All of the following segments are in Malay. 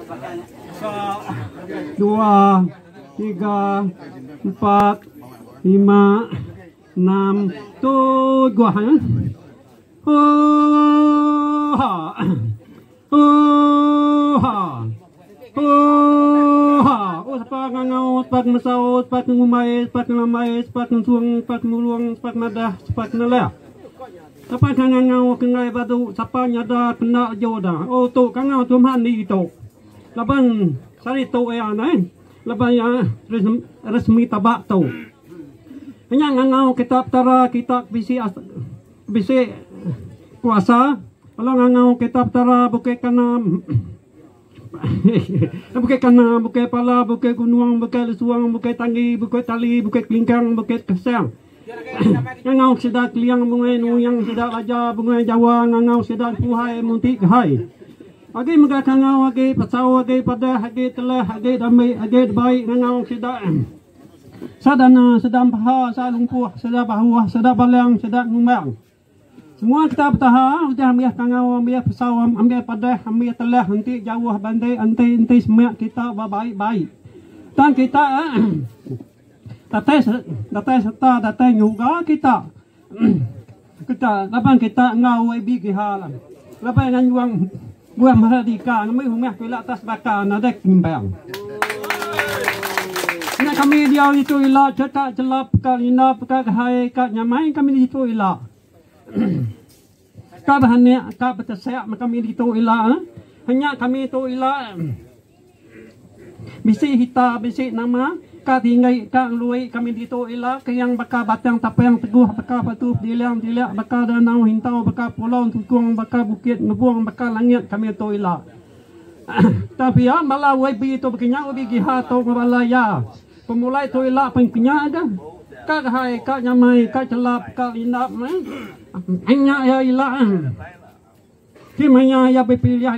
2, 3, 4, 5, 6, 7. Sepak ngangau, sepak mesau, sepak ngumai, sepak ngamai, sepak nsuang, sepak nguluang, sepak nadah, sepak naleh. Sepak ngangau kengai batu, sepak nyada kena joda. Oh tu kangau tuhan ni tu. Laban sari tu ya nai. Laban ya resmi tabak tu. Hanya ngangau kitab tara, kitab bisi puasa. Kalau ngangau kitab tara bukai kanam. Bukai kana, bukai pala, bukai gunuang, bukai lesuang, bukai tanggi, bukai tali, bukai kelingkang, bukai kesang. Ngangau sedak liang bungai nuyang sedak raja bungai Jawa ngangau sedak puhai muntik hai. Agi megak ngangau agi pasau agi pada agi telah agi damai agi baik ngangau sedak. Sadana sedang paha, salumpuh, sedak bahuah, sedak balang, sedak ngumang. Semua kita bertahan, sudah ambil kangau, ambil pesawam, ambil padah, ambil telah, nanti jauh bandai, nanti semak kita baik-baik. Dan kita, datai serta, datai nyuga kita. Kita, lapan kita ngau ibi kihalan. Lapan nganyuang buah mahadika, namai humah kila atas bakar, nadek nimbang. Ini kami dia itu ilah, cekak celap, kalina, pekak hai, kak nyamai, kami itu ilah. Kau bahannya kau bersesak kami itu ilah. Hanya kami itu ilah. Bisi hita bisi nama kau tinggal kau luai kami itu ilah. Yang bakal batang tapang teguh bakal batu dilang bakal danau hintau bakal pulau tukung bakal bukit ngebuang bakal langit kami itu ilah. Tapi ya malah wabi itu begini wabi giha atau mabalaya. Pemulai itu ilah pengpinya ada. Kau hai kau nyamai kau celap kau inap hanya ya ilah. Kimanya ya berpilih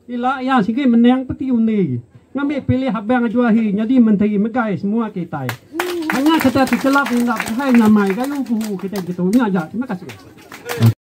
ilah ya sih menang peti undi. Ngambil pilih habang ajuahi jadi menteri megai semua kita. Hanya kita celap inap hai nyamai kayu buhu kita gitu. Ini aja. Terima kasih.